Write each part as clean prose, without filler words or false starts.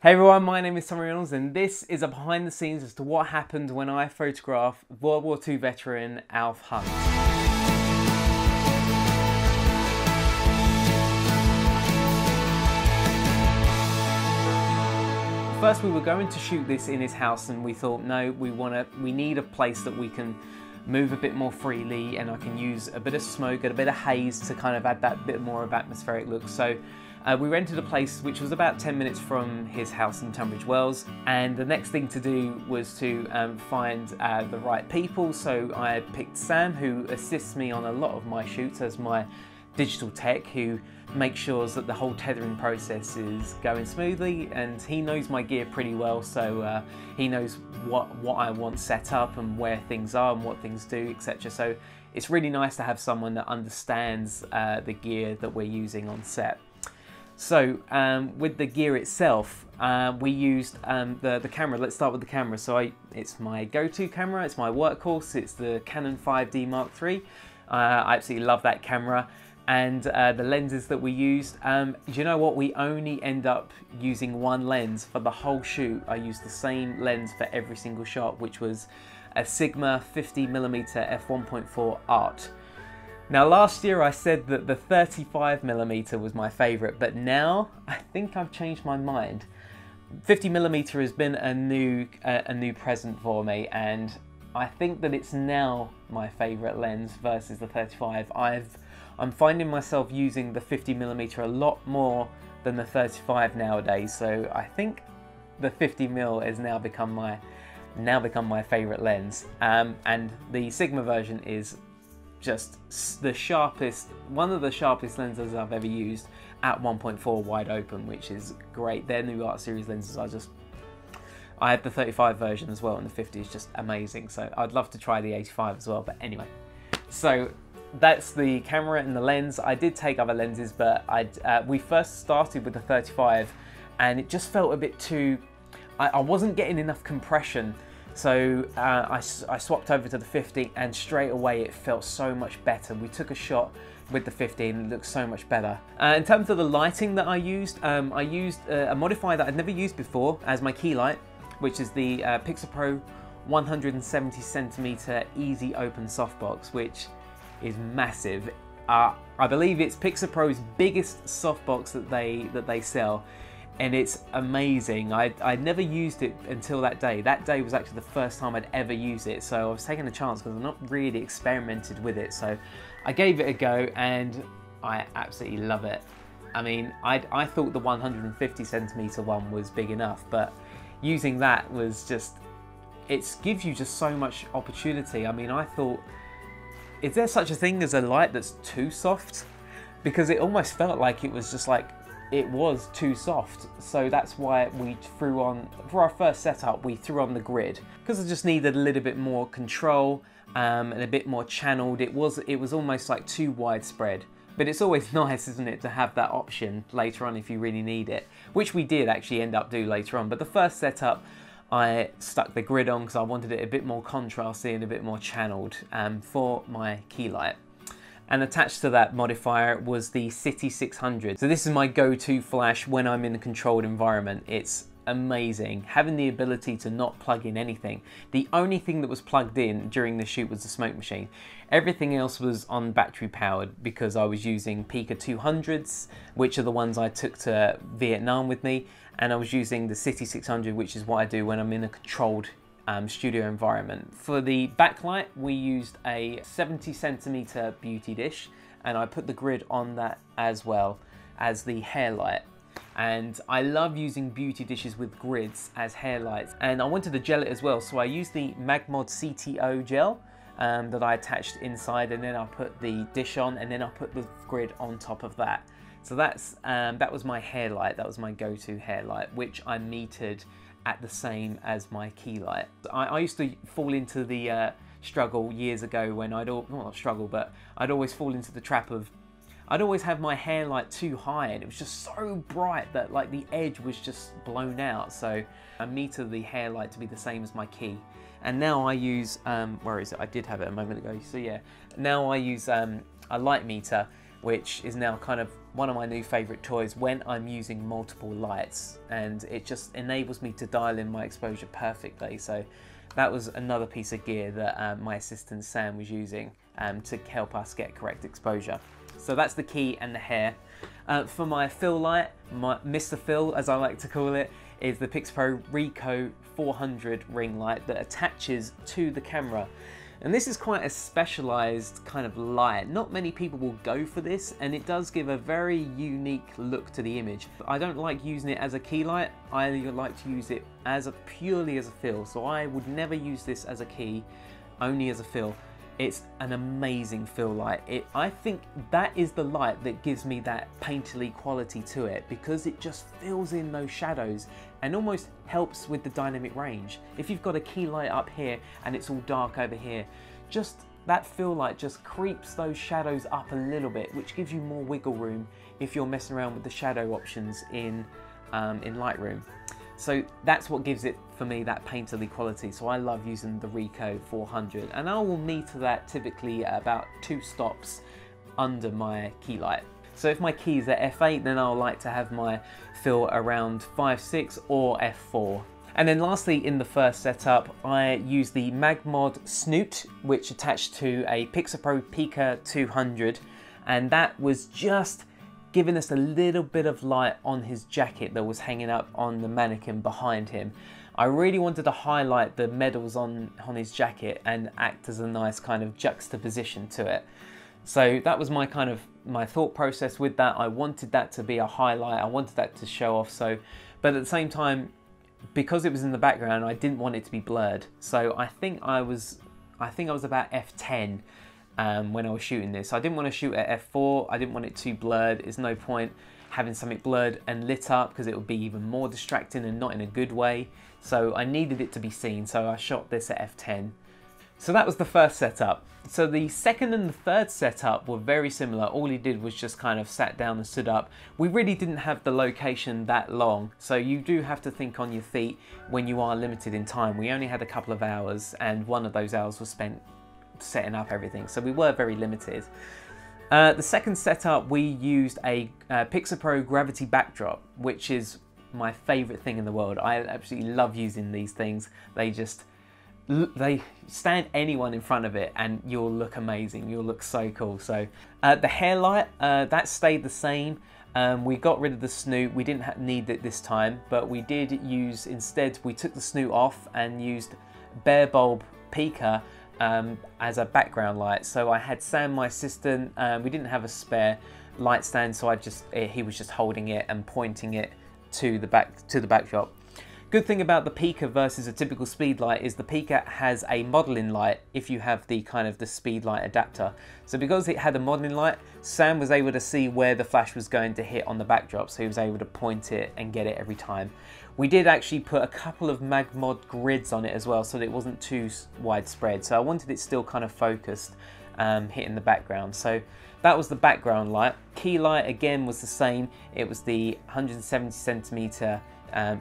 Hey everyone, my name is Tommy Reynolds and this is a behind the scenes as to what happened when I photographed World War II veteran Alf Hunt. First we were going to shoot this in his house and we thought no, we need a place that we can move a bit more freely and I can use a bit of smoke and a bit of haze to kind of add that bit more of atmospheric look. So we rented a place which was about 10 minutes from his house in Tunbridge Wells, and the next thing to do was to find the right people. So I picked Sam, who assists me on a lot of my shoots as my digital tech, who makes sure that the whole tethering process is going smoothly, and he knows my gear pretty well, so he knows what I want set up and where things are and what things do, etc. So it's really nice to have someone that understands the gear that we're using on set. So with the gear itself, we used the camera. Let's start with the camera. So it's my go-to camera, it's my workhorse, it's the Canon 5D Mark III. I absolutely love that camera. And the lenses that we used, do you know what? We only end up using one lens for the whole shoot. I used the same lens for every single shot, which was a Sigma 50mm f1.4 Art. Now last year I said that the 35mm was my favourite, but now I think I've changed my mind. 50mm has been a new present for me, and I think that it's now my favourite lens versus the 35. I'm finding myself using the 50mm a lot more than the 35 nowadays, so I think the 50mm has now become my favourite lens, and the Sigma version is just the sharpest, one of the sharpest lenses I've ever used at 1.4 wide open, which is great. Their new Art Series lenses are just, I have the 35 version as well, and the 50 is just amazing, so I'd love to try the 85 as well. But anyway, so that's the camera and the lens. I did take other lenses, but we first started with the 35 and it just felt a bit too, I wasn't getting enough compression. So I swapped over to the 50 and straight away it felt so much better. We took a shot with the 50 and it looked so much better. In terms of the lighting that I used a modifier that I'd never used before as my key light, which is the Pixapro 170cm easy open softbox, which is massive. I believe it's Pixapro's biggest softbox that they sell. And it's amazing. I'd never used it until that day. That day was actually the first time I'd ever used it, so I was taking a chance because I've not really experimented with it. So I gave it a go and I absolutely love it. I mean, I thought the 150cm one was big enough, but using that was just, it gives you just so much opportunity. I mean, I thought, is there such a thing as a light that's too soft? Because it almost felt like it was just like, it was too soft, so that's why we threw on, for our first setup, we threw on the grid, because I just needed a little bit more control and a bit more channeled. It was almost like too widespread, but it's always nice, isn't it, to have that option later on if you really need it, which we did actually end up doing later on. But the first setup, I stuck the grid on because I wanted it a bit more contrasty and a bit more channeled for my key light. And attached to that modifier was the City 600. So this is my go-to flash when I'm in a controlled environment. It's amazing, having the ability to not plug in anything. The only thing that was plugged in during the shoot was the smoke machine. Everything else was on battery powered because I was using Pika 200s, which are the ones I took to Vietnam with me, and I was using the City 600, which is what I do when I'm in a controlled studio environment. For the backlight, we used a 70cm beauty dish, and I put the grid on that as well as the hair light. And I love using beauty dishes with grids as hair lights, and I wanted to gel it as well, so I used the Magmod CTO gel that I attached inside, and then I put the dish on, and then I put the grid on top of that. So that was my hair light. That was my go-to hair light, which I metered at the same as my key light. I used to fall into the struggle years ago when I'd always fall into the trap of, I'd always have my hair light too high and it was just so bright that like the edge was just blown out. So I metered the hair light to be the same as my key. And now I use, where is it? I did have it a moment ago. So yeah, now I use a light meter. which is now kind of one of my new favorite toys when I'm using multiple lights, and it just enables me to dial in my exposure perfectly. So that was another piece of gear that my assistant Sam was using to help us get correct exposure. So that's the key and the hair. For my fill light, my Mr. Fill, as I like to call it, is the Pixapro Ricoh 400 ring light that attaches to the camera. And this is quite a specialized kind of light. Not many people will go for this, and it does give a very unique look to the image. I don't like using it as a key light. I like to use it as purely as a fill. So I would never use this as a key, only as a fill. It's an amazing fill light. I think that is the light that gives me that painterly quality to it, because it just fills in those shadows and almost helps with the dynamic range. If you've got a key light up here and it's all dark over here, just that fill light just creeps those shadows up a little bit, which gives you more wiggle room if you're messing around with the shadow options in Lightroom. So that's what gives it, for me, that painterly quality. So I love using the Ricoh 400, and I will meter that typically at about 2 stops under my key light. So if my key is at f8, then I'll like to have my fill around 5.6 or f4. And then lastly, in the first setup, I use the Magmod Snoot, which attached to a Pixapro Pica 200, and that was just giving us a little bit of light on his jacket that was hanging up on the mannequin behind him. I really wanted to highlight the medals on his jacket and act as a nice kind of juxtaposition to it. So that was my thought process with that. I wanted that to be a highlight. I wanted that to show off. But at the same time, because it was in the background, I didn't want it to be blurred. So I think I was about f10. When I was shooting this. I didn't want to shoot at f4, I didn't want it too blurred. There's no point having something blurred and lit up, because it would be even more distracting and not in a good way. So I needed it to be seen, so I shot this at f10. So that was the first setup. So the second and the third setup were very similar. All he did was just kind of sat down and stood up. We really didn't have the location that long, so you do have to think on your feet when you are limited in time. We only had a couple of hours, and one of those hours was spent setting up everything, so we were very limited. The second setup, we used a Pixapro Gravity backdrop, which is my favorite thing in the world. I absolutely love using these things. They stand anyone in front of it and you'll look amazing. You'll look so cool. So the hair light, that stayed the same. We got rid of the snoot. We didn't need it this time, but we did use, instead we took the snoot off and used bare bulb Pica as a background light. So I had Sam, my assistant, we didn't have a spare light stand, so he was just holding it and pointing it to the backdrop. Good thing about the Pica versus a typical speed light is the Pica has a modeling light if you have the speed light adapter. So because it had a modeling light, Sam was able to see where the flash was going to hit on the backdrop, so he was able to point it and get it every time. We did actually put a couple of Magmod grids on it as well, so that it wasn't too widespread. So I wanted it still kind of focused, hitting the background. So that was the background light. Key light again was the same. It was the 170cm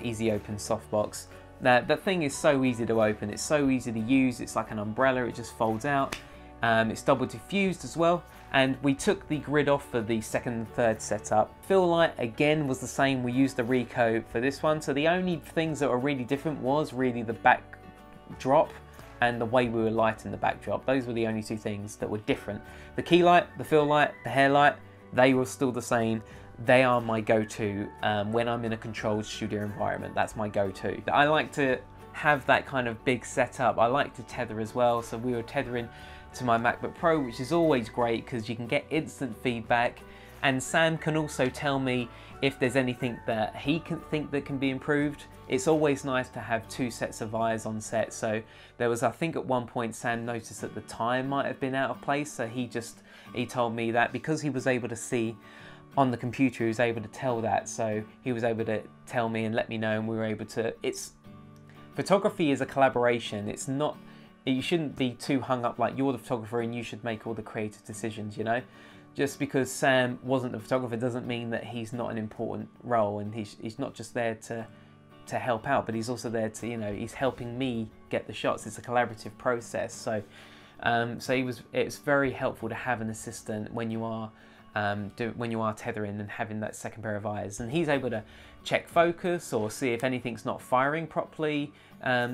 easy open softbox. Now the thing is so easy to open. It's so easy to use. It's like an umbrella. It just folds out. It's double diffused as well. And we took the grid off for the second and third setup. Fill light again was the same. We used the Ricoh for this one. So the only things that were really different was really the backdrop and the way we were lighting the backdrop. Those were the only two things that were different. The key light, the fill light, the hair light, they were still the same. They are my go-to when I'm in a controlled studio environment. That's my go-to. I like to have that kind of big setup. I like to tether as well. So we were tethering to my MacBook Pro, which is always great because you can get instant feedback, and Sam can also tell me if there's anything that he can think that can be improved. It's always nice to have two sets of eyes on set. So there was, I think at one point Sam noticed that the time might have been out of place, so he told me that because he was able to see on the computer, he was able to tell that, so he was able to tell me and let me know, and we were able to. Photography is a collaboration. It's not, you shouldn't be too hung up like you're the photographer and you should make all the creative decisions, you know? Just because Sam wasn't the photographer doesn't mean that he's not an important role, and he's not just there to help out, but he's also there to, you know, he's helping me get the shots. It's a collaborative process. So it's very helpful to have an assistant when you are when you are tethering and having that second pair of eyes. And he's able to check focus or see if anything's not firing properly.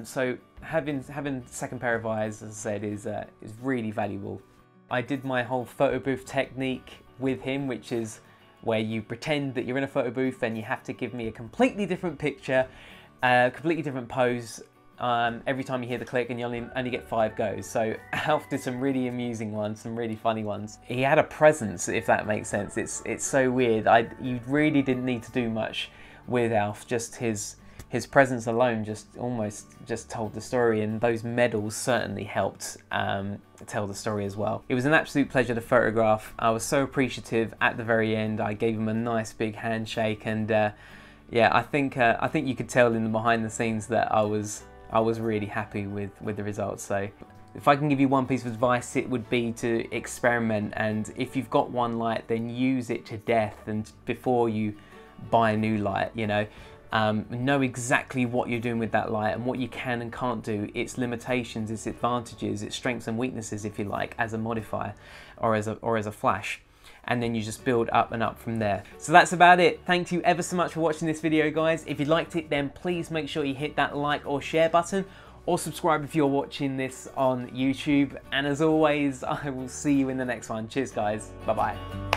So having second pair of eyes, as I said, is really valuable. I did my whole photo booth technique with him, which is where you pretend that you're in a photo booth and you have to give me a completely different picture, a completely different pose every time you hear the click, and you only get 5 goes. So Alf did some really amusing ones, some really funny ones. He had a presence, if that makes sense. It's so weird. You really didn't need to do much with Alf. Just his presence alone just told the story, and those medals certainly helped tell the story as well. It was an absolute pleasure to photograph. I was so appreciative at the very end. I gave him a nice big handshake, and yeah, I think you could tell in the behind the scenes that I was really happy with the results. So if I can give you one piece of advice, it would be to experiment, and if you've got one light, then use it to death, and before you buy a new light, you know. Know exactly what you're doing with that light and what you can and can't do, its limitations, its advantages, its strengths and weaknesses, if you like, as a modifier or as a flash. And then you just build up and up from there. So that's about it. Thank you ever so much for watching this video, guys. If you liked it, then please make sure you hit that like or share button, or subscribe if you're watching this on YouTube. And as always, I will see you in the next one. Cheers, guys. Bye-bye.